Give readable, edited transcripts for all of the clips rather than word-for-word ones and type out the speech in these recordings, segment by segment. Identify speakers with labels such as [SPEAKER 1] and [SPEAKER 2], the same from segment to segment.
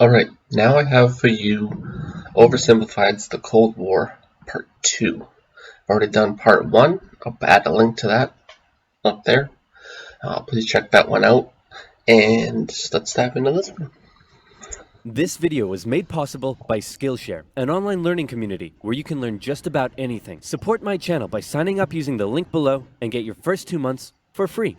[SPEAKER 1] Alright, now I have for you Oversimplified's The Cold War, Part 2. I've already done Part 1. I'll add a link to that up there. Please check that one out. And let's dive into this one.
[SPEAKER 2] This video was made possible by Skillshare, an online learning community where you can learn just about anything. Support my channel by signing up using the link below and get your first 2 months for free.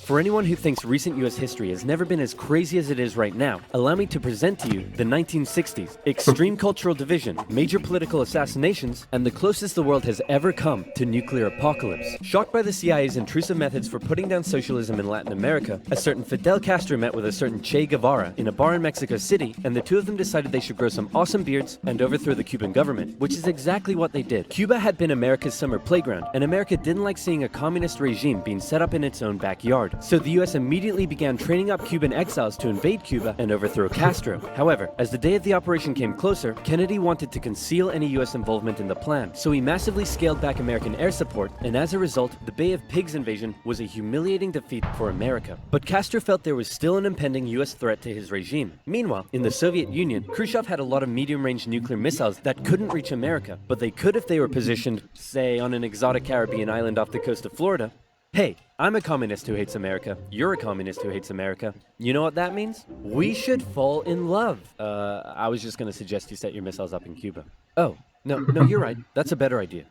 [SPEAKER 2] For anyone who thinks recent US history has never been as crazy as it is right now, allow me to present to you the 1960s, extreme cultural division, major political assassinations, and the closest the world has ever come to nuclear apocalypse. Shocked by the CIA's intrusive methods for putting down socialism in Latin America, a certain Fidel Castro met with a certain Che Guevara in a bar in Mexico City, and the two of them decided they should grow some awesome beards and overthrow the Cuban government, which is exactly what they did. Cuba had been America's summer playground, and America didn't like seeing a communist regime being set up in its own backyard. So the US immediately began training up Cuban exiles to invade Cuba and overthrow Castro. However, as the day of the operation came closer, Kennedy wanted to conceal any US involvement in the plan, so he massively scaled back American air support, and as a result, the Bay of Pigs invasion was a humiliating defeat for America. But Castro felt there was still an impending US threat to his regime. Meanwhile, in the Soviet Union, Khrushchev had a lot of medium-range nuclear missiles that couldn't reach America, but they could if they were positioned, say, on an exotic Caribbean island off the coast of Florida. Hey, I'm a communist who hates America. You're a communist who hates America. You know what that means? We should fall in love. I was just gonna suggest you set your missiles up in Cuba. Oh, no, you're right. That's a better idea.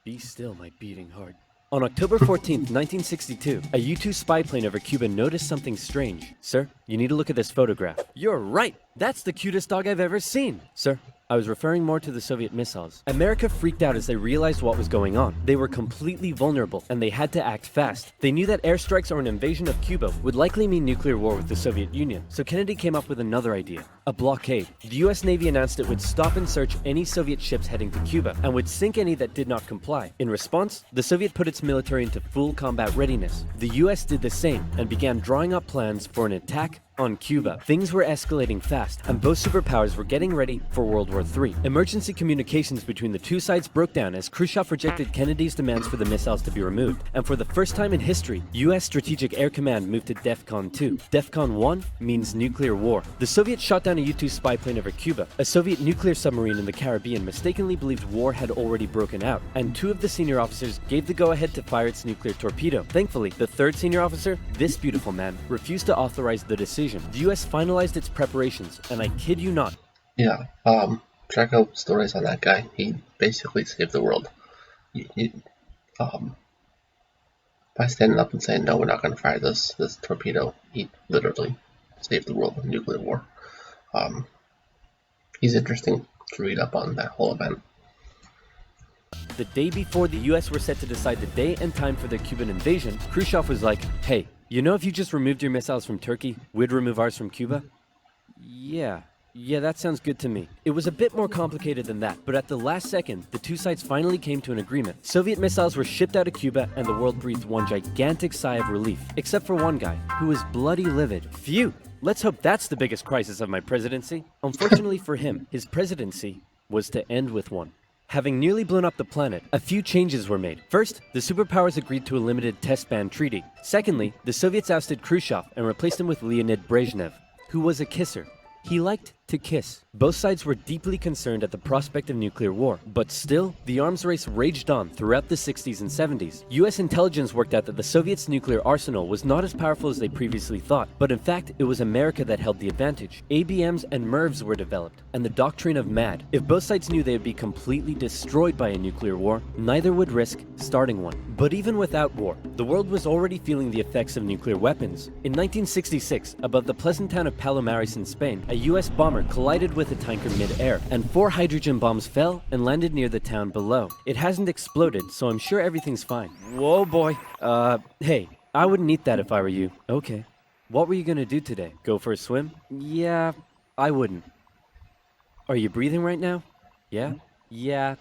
[SPEAKER 2] Be still, my beating heart. On October 14th, 1962, a U-2 spy plane over Cuba noticed something strange. Sir, you need to look at this photograph. You're right. That's the cutest dog I've ever seen. Sir, I was referring more to the Soviet missiles. America freaked out as they realized what was going on. They were completely vulnerable, and they had to act fast. They knew that airstrikes or an invasion of Cuba would likely mean nuclear war with the Soviet Union, so Kennedy came up with another idea: a blockade. The US Navy announced it would stop and search any Soviet ships heading to Cuba, and would sink any that did not comply. In response, the Soviet put its military into full combat readiness. The US did the same, and began drawing up plans for an attack on Cuba. Things were escalating fast, and both superpowers were getting ready for World War III. Emergency communications between the two sides broke down as Khrushchev rejected Kennedy's demands for the missiles to be removed, and for the first time in history, US Strategic Air Command moved to DEFCON 2. DEFCON 1 means nuclear war. The Soviets shot down a U-2 spy plane over Cuba. A Soviet nuclear submarine in the Caribbean mistakenly believed war had already broken out, and two of the senior officers gave the go-ahead to fire its nuclear torpedo. Thankfully, the third senior officer, this beautiful man, refused to authorize the decision. The US finalized its preparations, and I kid you not.
[SPEAKER 1] Yeah, check out stories on that guy. He basically saved the world. By standing up and saying, no, we're not going to fire this torpedo, he literally saved the world from nuclear war. He's interesting to read up on that whole event.
[SPEAKER 2] The day before the US were set to decide the day and time for their Cuban invasion, Khrushchev was like, hey, you know, if you just removed your missiles from Turkey, we'd remove ours from Cuba? Yeah, that sounds good to me. It was a bit more complicated than that, but at the last second, the two sides finally came to an agreement. Soviet missiles were shipped out of Cuba, and the world breathed one gigantic sigh of relief, except for one guy, who was bloody livid. Phew! Let's hope that's the biggest crisis of my presidency. Unfortunately for him, his presidency was to end with one. Having nearly blown up the planet, a few changes were made. First, the superpowers agreed to a limited test ban treaty. Secondly, the Soviets ousted Khrushchev and replaced him with Leonid Brezhnev, who was a kisser. He liked to kiss. Both sides were deeply concerned at the prospect of nuclear war, but still, the arms race raged on throughout the 60s and 70s. US intelligence worked out that the Soviets' nuclear arsenal was not as powerful as they previously thought, but in fact, it was America that held the advantage. ABMs and MIRVs were developed, and the doctrine of MAD. If both sides knew they would be completely destroyed by a nuclear war, neither would risk starting one. But even without war, the world was already feeling the effects of nuclear weapons. In 1966, above the pleasant town of Palomares in Spain, a US bomber collided with a tanker mid-air, and 4 hydrogen bombs fell and landed near the town below. It hasn't exploded, so I'm sure everything's fine. Whoa, boy. Hey, I wouldn't eat that if I were you. Okay. What were you gonna do today? Go for a swim? Yeah, I wouldn't. Are you breathing right now? Yeah? Yeah,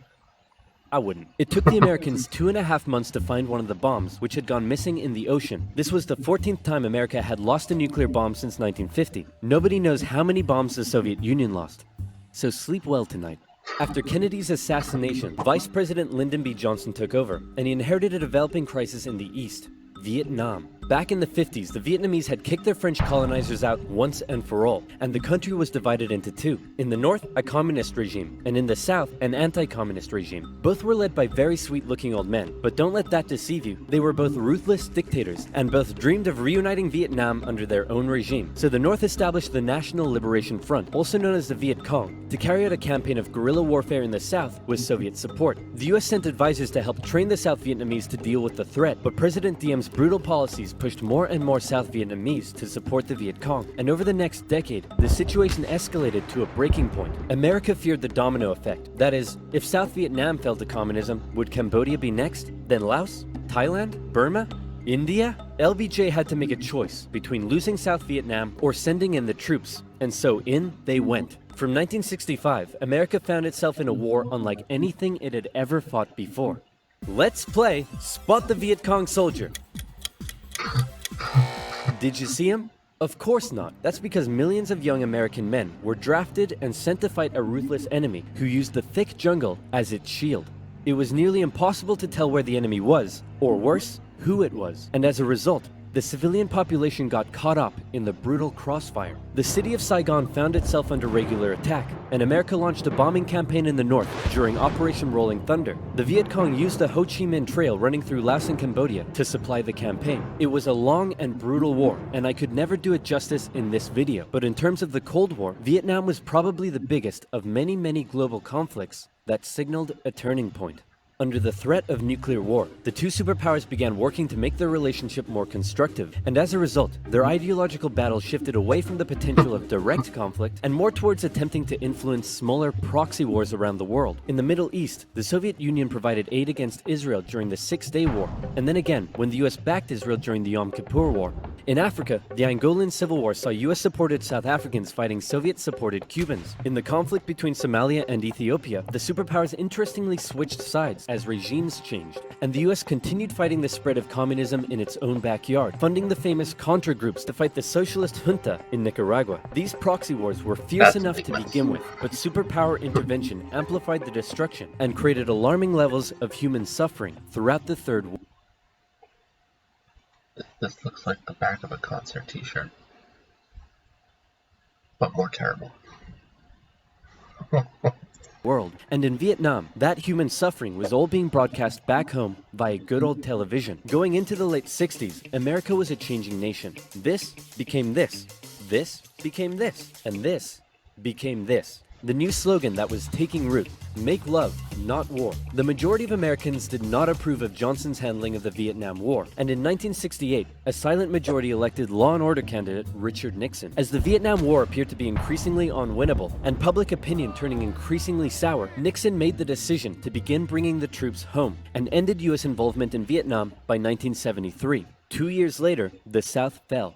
[SPEAKER 2] I wouldn't. It took the Americans 2.5 months to find one of the bombs, which had gone missing in the ocean. This was the 14th time America had lost a nuclear bomb since 1950. Nobody knows how many bombs the Soviet Union lost. So sleep well tonight. After Kennedy's assassination, Vice President Lyndon B. Johnson took over, and he inherited a developing crisis in the East, Vietnam. Back in the 50s, the Vietnamese had kicked their French colonizers out once and for all, and the country was divided into two. In the north, a communist regime, and in the south, an anti-communist regime. Both were led by very sweet-looking old men, but don't let that deceive you. They were both ruthless dictators, and both dreamed of reuniting Vietnam under their own regime. So the north established the National Liberation Front, also known as the Viet Cong, to carry out a campaign of guerrilla warfare in the south with Soviet support. The US sent advisors to help train the South Vietnamese to deal with the threat, but President Diem's brutal policies pushed more and more South Vietnamese to support the Viet Cong. And over the next decade, the situation escalated to a breaking point. America feared the domino effect. That is, if South Vietnam fell to communism, would Cambodia be next? Then Laos? Thailand? Burma? India? LBJ had to make a choice between losing South Vietnam or sending in the troops, and so in they went. From 1965, America found itself in a war unlike anything it had ever fought before. Let's play Spot the Viet Cong Soldier. Did you see him? Of course not. That's because millions of young American men were drafted and sent to fight a ruthless enemy who used the thick jungle as its shield. It was nearly impossible to tell where the enemy was, or worse, who it was. And as a result, the civilian population got caught up in the brutal crossfire. The city of Saigon found itself under regular attack, and America launched a bombing campaign in the north during Operation Rolling Thunder. The Viet Cong used the Ho Chi Minh Trail running through Laos and Cambodia to supply the campaign. It was a long and brutal war, and I could never do it justice in this video. But in terms of the Cold War, Vietnam was probably the biggest of many global conflicts that signaled a turning point. Under the threat of nuclear war, the two superpowers began working to make their relationship more constructive, and as a result, their ideological battle shifted away from the potential of direct conflict and more towards attempting to influence smaller proxy wars around the world. In the Middle East, the Soviet Union provided aid against Israel during the Six-Day War, and then again when the US backed Israel during the Yom Kippur War. In Africa, the Angolan Civil War saw US-supported South Africans fighting Soviet-supported Cubans. In the conflict between Somalia and Ethiopia, the superpowers interestingly switched sides as regimes changed, and the US continued fighting the spread of communism in its own backyard, funding the famous Contra groups to fight the socialist junta in Nicaragua. These proxy wars were fierce enough to begin with, but superpower intervention amplified the destruction and created alarming levels of human suffering throughout the Third World.
[SPEAKER 1] This looks like the back of a concert t-shirt, but more terrible.
[SPEAKER 2] World. And in Vietnam, that human suffering was all being broadcast back home via good old television. Going into the late 60s, America was a changing nation. This became this. This became this. And this became this. The new slogan that was taking root: make love, not war. The majority of Americans did not approve of Johnson's handling of the Vietnam War, and in 1968, a silent majority elected law and order candidate Richard Nixon. As the Vietnam War appeared to be increasingly unwinnable, and public opinion turning increasingly sour, Nixon made the decision to begin bringing the troops home, and ended US involvement in Vietnam by 1973. 2 years later, the South fell.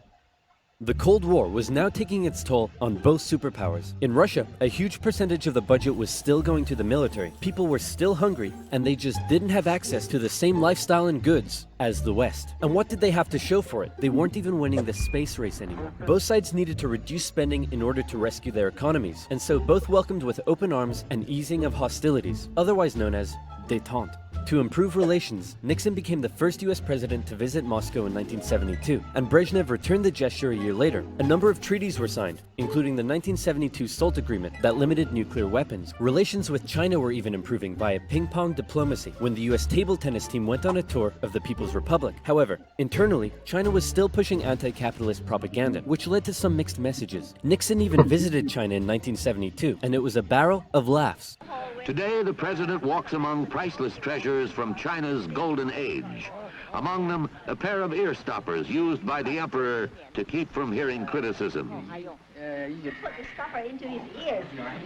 [SPEAKER 2] The Cold War was now taking its toll on both superpowers. In Russia, a huge percentage of the budget was still going to the military. People were still hungry, and they just didn't have access to the same lifestyle and goods as the West. And what did they have to show for it? They weren't even winning the space race anymore. Both sides needed to reduce spending in order to rescue their economies, and so both welcomed with open arms an easing of hostilities, otherwise known as détente. To improve relations, Nixon became the first US president to visit Moscow in 1972, and Brezhnev returned the gesture a year later. A number of treaties were signed, including the 1972 SALT agreement that limited nuclear weapons. Relations with China were even improving via ping-pong diplomacy when the US table tennis team went on a tour of the People's Republic. However, internally, China was still pushing anti-capitalist propaganda, which led to some mixed messages. Nixon even visited China in 1972, and it was a barrel of laughs.
[SPEAKER 3] Today, the president walks among priceless treasures from China's golden age. Among them, a pair of ear stoppers used by the emperor to keep from hearing criticism.
[SPEAKER 4] You put the stopper into his ears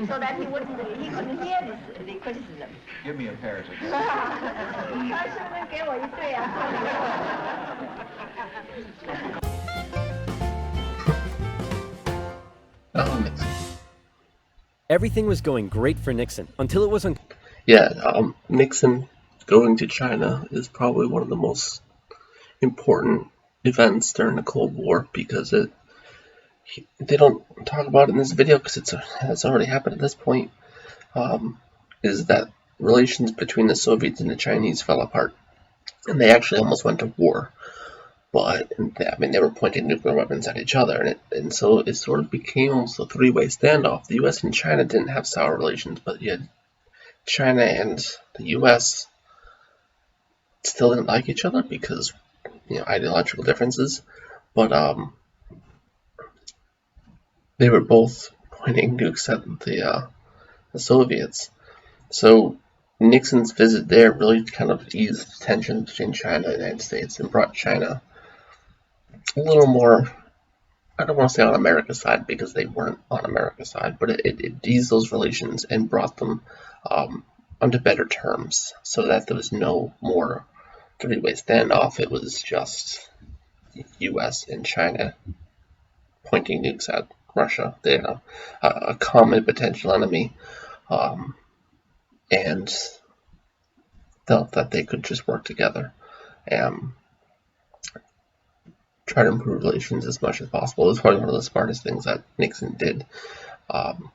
[SPEAKER 4] so that he couldn't hear the criticism.
[SPEAKER 5] Give me a pair.
[SPEAKER 1] Oh, Nixon.
[SPEAKER 2] Everything was going great for Nixon until it was
[SPEAKER 1] Nixon going to China is probably one of the most important events during the Cold War, because they don't talk about it in this video because it's already happened at this point. Is that relations between the Soviets and the Chinese fell apart, and they actually almost went to war. but I mean they were pointing nuclear weapons at each other, and so it sort of became almost a three-way standoff. The U.S. and China didn't have sour relations, but yet China and the U.S. still didn't like each other because ideological differences, but they were both pointing nukes at the Soviets. So Nixon's visit there really kind of eased tension between China and the United States and brought China a little more, I don't want to say on America's side because they weren't on America's side, but it eased those relations and brought them onto better terms so that there was no more three-way standoff. It was just U.S. and China pointing nukes at Russia. They had a common potential enemy, and felt that they could just work together and try to improve relations as much as possible. It was probably one of the smartest things that Nixon did. One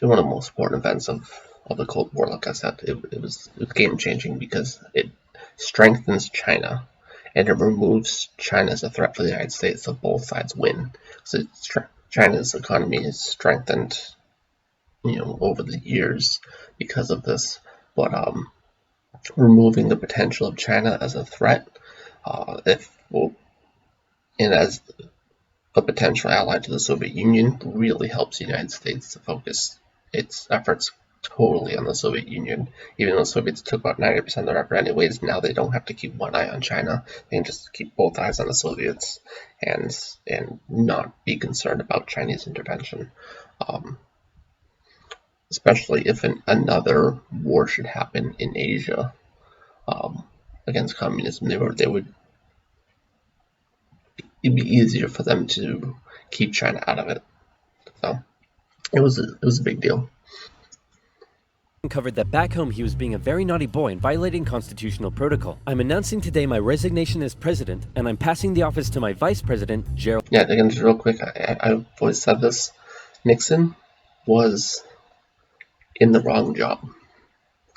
[SPEAKER 1] of the most important events of the Cold War. Like I said, it was game changing because it strengthens China and it removes China as a threat for the United States, so both sides win. So China's economy is strengthened, over the years because of this, but removing the potential of China as a threat, and as a potential ally to the Soviet Union, really helps the United States to focus its efforts totally on the Soviet Union. Even though the Soviets took about 90% of their effort anyways, now they don't have to keep one eye on China. They can just keep both eyes on the Soviets and not be concerned about Chinese intervention. Especially if another war should happen in Asia against communism, it'd be easier for them to keep China out of it. So it was a big deal.
[SPEAKER 2] Covered that back home he was being a very naughty boy and violating constitutional protocol. I'm announcing today my resignation as president, and I'm passing the office to my vice president, Gerald.
[SPEAKER 1] Yeah, again, just real quick, I've always said this. Nixon was in the wrong job.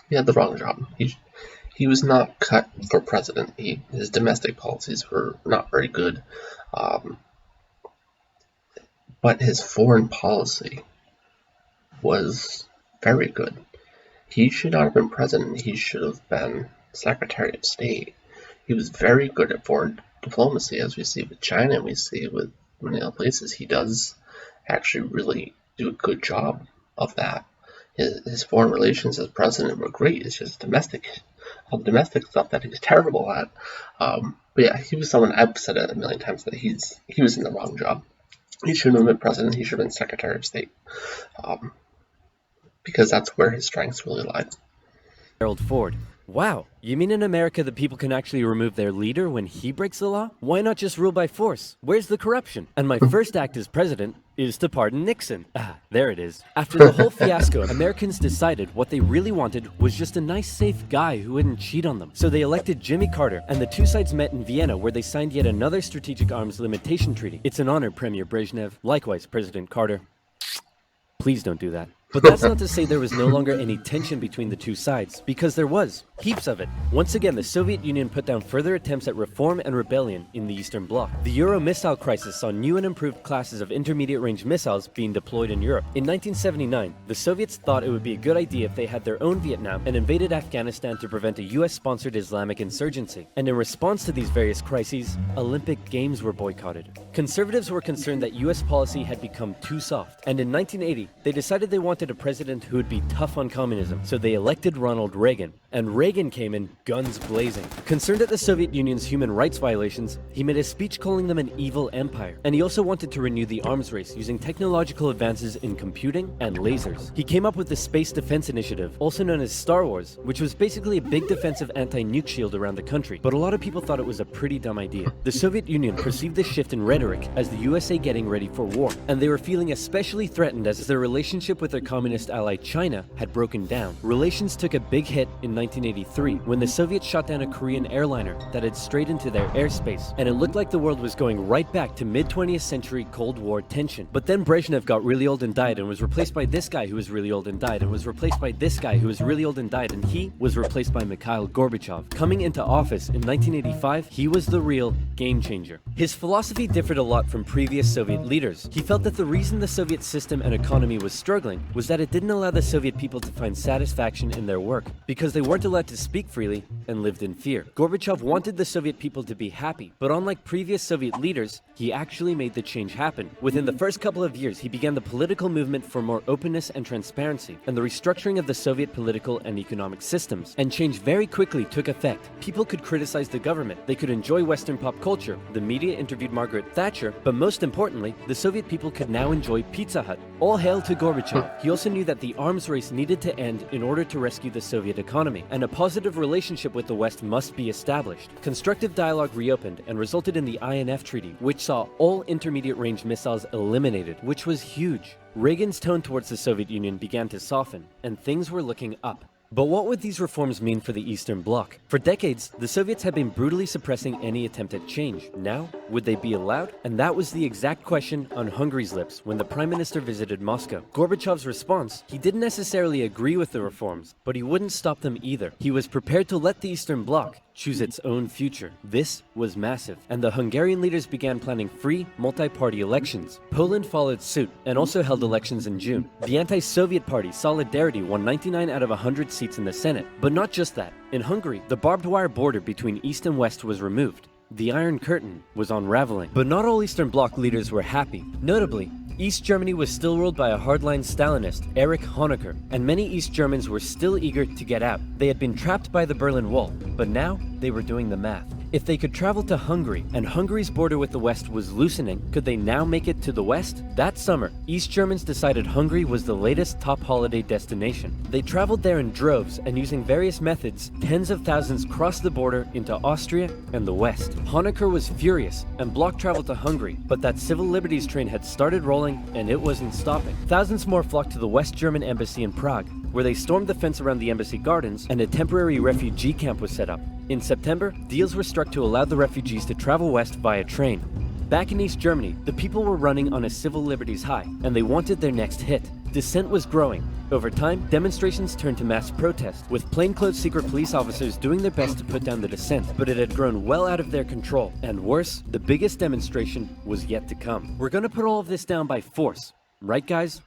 [SPEAKER 1] He had the wrong job. He was not cut for president. His domestic policies were not very good. But his foreign policy was very good. He should not have been president. He should have been Secretary of State. He was very good at foreign diplomacy, as we see with China and we see with many other places. He does actually really do a good job of that. His foreign relations as president were great. It's just domestic stuff that he's terrible at. But yeah, he was someone, I've said it a million times, that he was in the wrong job. He shouldn't have been president. He should have been Secretary of State. Because that's where his strengths really lie.
[SPEAKER 2] Gerald Ford. Wow, you mean in America that people can actually remove their leader when he breaks the law? Why not just rule by force? Where's the corruption? And my first act as president is to pardon Nixon. There it is. After the whole fiasco, Americans decided what they really wanted was just a nice, safe guy who wouldn't cheat on them. So they elected Jimmy Carter, and the two sides met in Vienna where they signed yet another strategic arms limitation treaty. It's an honor, Premier Brezhnev. Likewise, President Carter. Please don't do that. But that's not to say there was no longer any tension between the two sides, because there was. Heaps of it. Once again, the Soviet Union put down further attempts at reform and rebellion in the Eastern Bloc. The Euro missile crisis saw new and improved classes of intermediate-range missiles being deployed in Europe. In 1979, the Soviets thought it would be a good idea if they had their own Vietnam and invaded Afghanistan to prevent a US-sponsored Islamic insurgency. And in response to these various crises, Olympic Games were boycotted. Conservatives were concerned that US policy had become too soft, and in 1980, they decided they wanted a president who would be tough on communism, so they elected Ronald Reagan. And Reagan came in guns blazing. Concerned at the Soviet Union's human rights violations, he made a speech calling them an evil empire. And he also wanted to renew the arms race using technological advances in computing and lasers. He came up with the Space Defense Initiative, also known as Star Wars, which was basically a big defensive anti-nuke shield around the country. But a lot of people thought it was a pretty dumb idea. The Soviet Union perceived this shift in rhetoric as the USA getting ready for war, and they were feeling especially threatened as their relationship with their communist ally China had broken down. Relations took a big hit in 1983 when the Soviets shot down a Korean airliner that had strayed into their airspace, and it looked like the world was going right back to mid-20th century Cold War tension. But then Brezhnev got really old and died, and was replaced by this guy who was really old and died, and was replaced by this guy who was really old and died, and he was replaced by Mikhail Gorbachev. Coming into office in 1985, he was the real game changer. His philosophy differed a lot from previous Soviet leaders. He felt that the reason the Soviet system and economy was struggling was that it didn't allow the Soviet people to find satisfaction in their work, because they weren't allowed to speak freely and lived in fear. Gorbachev wanted the Soviet people to be happy, but unlike previous Soviet leaders, he actually made the change happen. Within the first couple of years, he began the political movement for more openness and transparency, and the restructuring of the Soviet political and economic systems. And change very quickly took effect. People could criticize the government, they could enjoy Western pop culture, the media interviewed Margaret Thatcher, but most importantly, the Soviet people could now enjoy Pizza Hut. All hail to Gorbachev. He also knew that the arms race needed to end in order to rescue the Soviet economy, and a positive relationship with the West must be established. Constructive dialogue reopened and resulted in the INF Treaty, which saw all intermediate-range missiles eliminated, which was huge. Reagan's tone towards the Soviet Union began to soften, and things were looking up. But what would these reforms mean for the Eastern Bloc? For decades, the Soviets had been brutally suppressing any attempt at change. Now, would they be allowed? And that was the exact question on Hungary's lips when the Prime Minister visited Moscow. Gorbachev's response: he didn't necessarily agree with the reforms, but he wouldn't stop them either. He was prepared to let the Eastern Bloc choose its own future. This was massive, and the Hungarian leaders began planning free, multi-party elections. Poland followed suit and also held elections in June. The anti-Soviet party Solidarity won 99 out of 100 seats in the Senate. But not just that. In Hungary, the barbed wire border between East and West was removed. The Iron Curtain was unraveling. But not all Eastern Bloc leaders were happy. Notably, East Germany was still ruled by a hardline Stalinist, Erich Honecker, and many East Germans were still eager to get out. They had been trapped by the Berlin Wall, but now they were doing the math. If they could travel to Hungary, and Hungary's border with the West was loosening, could they now make it to the West? That summer, East Germans decided Hungary was the latest top holiday destination. They traveled there in droves, and using various methods, tens of thousands crossed the border into Austria and the West. Honecker was furious, and blocked travel to Hungary, but that civil liberties train had started rolling, and it wasn't stopping. Thousands more flocked to the West German embassy in Prague, where they stormed the fence around the embassy gardens, and a temporary refugee camp was set up. In September, deals were struck to allow the refugees to travel west via train. Back in East Germany, the people were running on a civil liberties high, and they wanted their next hit. Dissent was growing. Over time, demonstrations turned to mass protest, with plainclothes secret police officers doing their best to put down the dissent, but it had grown well out of their control. And worse, the biggest demonstration was yet to come. We're gonna put all of this down by force. Right, guys?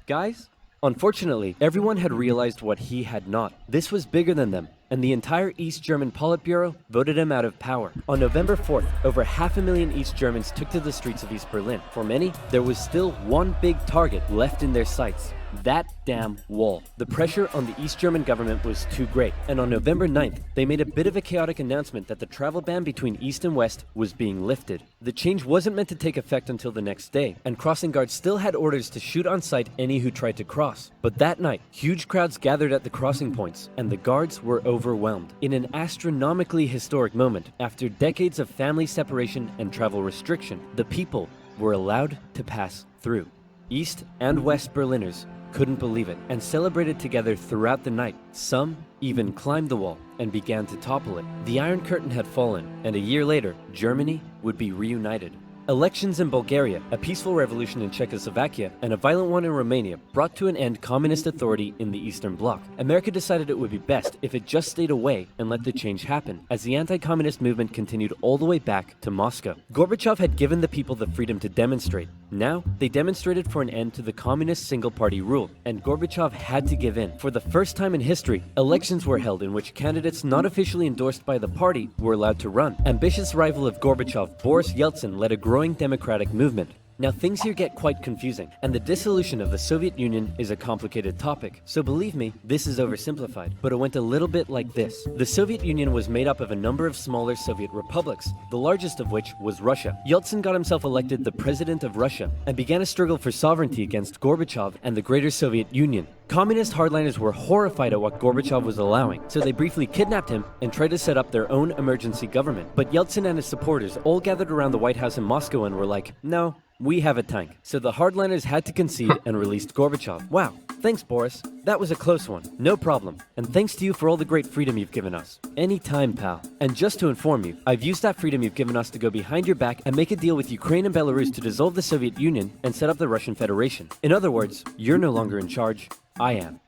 [SPEAKER 2] Guys? Unfortunately, everyone had realized what he had not. This was bigger than them, and the entire East German Politburo voted him out of power. On November 4th, over 500,000 East Germans took to the streets of East Berlin. For many, there was still one big target left in their sights: that damn wall. The pressure on the East German government was too great, and on November 9th, they made a bit of a chaotic announcement that the travel ban between East and West was being lifted. The change wasn't meant to take effect until the next day, and crossing guards still had orders to shoot on sight any who tried to cross. But that night, huge crowds gathered at the crossing points, and the guards were overwhelmed. In an astronomically historic moment, after decades of family separation and travel restriction, the people were allowed to pass through. East and West Berliners couldn't believe it and celebrated together throughout the night. Some even climbed the wall and began to topple it. The Iron Curtain had fallen, and a year later, Germany would be reunited. Elections in Bulgaria, a peaceful revolution in Czechoslovakia, and a violent one in Romania brought to an end communist authority in the Eastern Bloc. America decided it would be best if it just stayed away and let the change happen, as the anti-communist movement continued all the way back to Moscow. Gorbachev had given the people the freedom to demonstrate. Now, they demonstrated for an end to the communist single-party rule, and Gorbachev had to give in. For the first time in history, elections were held in which candidates not officially endorsed by the party were allowed to run. Ambitious rival of Gorbachev, Boris Yeltsin, led a growing democratic movement. Now things here get quite confusing, and the dissolution of the Soviet Union is a complicated topic, so believe me, this is oversimplified, but it went a little bit like this. The Soviet Union was made up of a number of smaller Soviet republics, the largest of which was Russia. Yeltsin got himself elected the president of Russia, and began a struggle for sovereignty against Gorbachev and the Greater Soviet Union. Communist hardliners were horrified at what Gorbachev was allowing, so they briefly kidnapped him and tried to set up their own emergency government. But Yeltsin and his supporters all gathered around the White House in Moscow and were like, no, we have a tank. So the hardliners had to concede and released Gorbachev. Wow, thanks Boris. That was a close one. No problem. And thanks to you for all the great freedom you've given us. Anytime, pal. And just to inform you, I've used that freedom you've given us to go behind your back and make a deal with Ukraine and Belarus to dissolve the Soviet Union and set up the Russian Federation. In other words, you're no longer in charge. I am.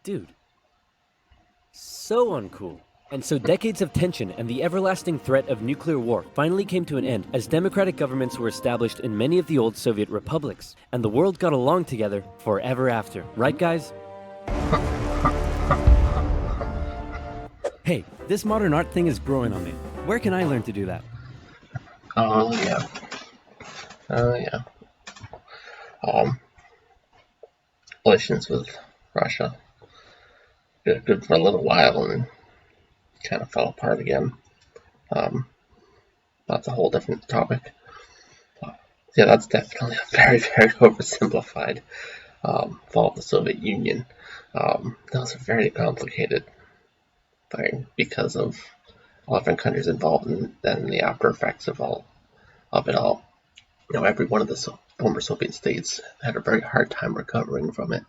[SPEAKER 2] Dude. So uncool. And so decades of tension and the everlasting threat of nuclear war finally came to an end as democratic governments were established in many of the old Soviet republics, and the world got along together forever after. Right, guys? Hey, this modern art thing is growing on me. Where can I learn to do that?
[SPEAKER 1] Oh, yeah. Relations with Russia. Good for a little while and then kind of fell apart again. That's a whole different topic. Yeah, that's definitely a very, very oversimplified fall of the Soviet Union. That was a very complicated thing because of all different countries involved and then the after effects of it all. You know, every one of the former Soviet states had a very hard time recovering from it.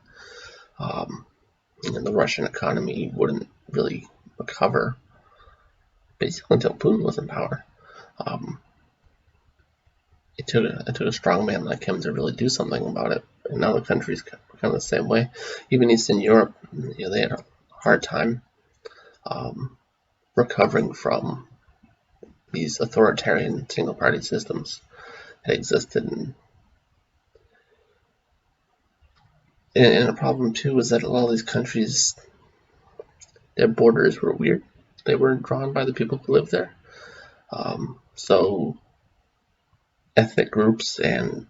[SPEAKER 1] And the Russian economy wouldn't really recover basically until Putin was in power. It took a strong man like him to really do something about it. And other countries kind of the same way. Even Eastern Europe, you know, they had a hard time recovering from these authoritarian single-party systems that existed. And a problem too was that a lot of these countries, their borders were weird. They weren't drawn by the people who lived there. So ethnic groups and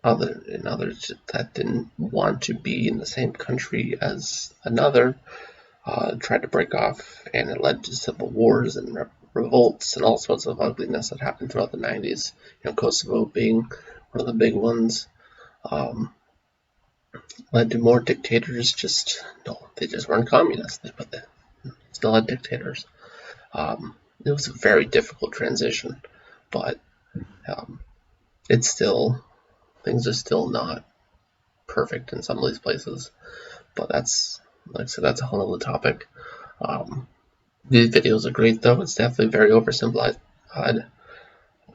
[SPEAKER 1] others that didn't want to be in the same country as another tried to break off, and it led to civil wars and revolts and all sorts of ugliness that happened throughout the 90s. You know, Kosovo being one of the big ones. Led to more dictators. They just weren't communists, but they still had dictators. It was a very difficult transition, but things are still not perfect in some of these places. But that's, like I said, that's a whole other topic. These videos are great though. It's definitely a very oversimplified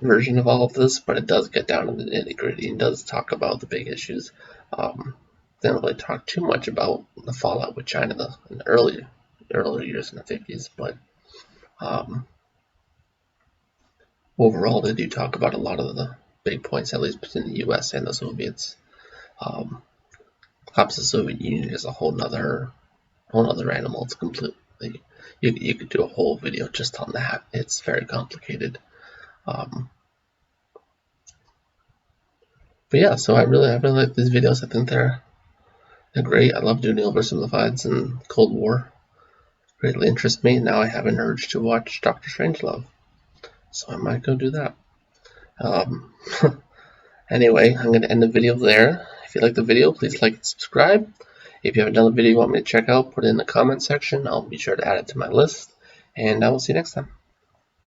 [SPEAKER 1] version of all of this, but it does get down to the nitty-gritty and does talk about the big issues. They don't really talk too much about the fallout with China in the earlier years in the 50s, but overall they do talk about a lot of the big points, at least between the U.S. and the Soviets. Perhaps the Soviet Union is a whole other animal. It's completely, you could do a whole video just on that. It's very complicated. But yeah, so I really like these videos. I think they're great. I love doing the oversimplifieds and Cold War. Greatly interest me. Now I have an urge to watch Dr. Strangelove, so I might go do that. Anyway, I'm going to end the video there. If you like the video, please like and subscribe. If you have another video you want me to check out, put it in the comment section. I'll be sure to add it to my list. And I will see you next time.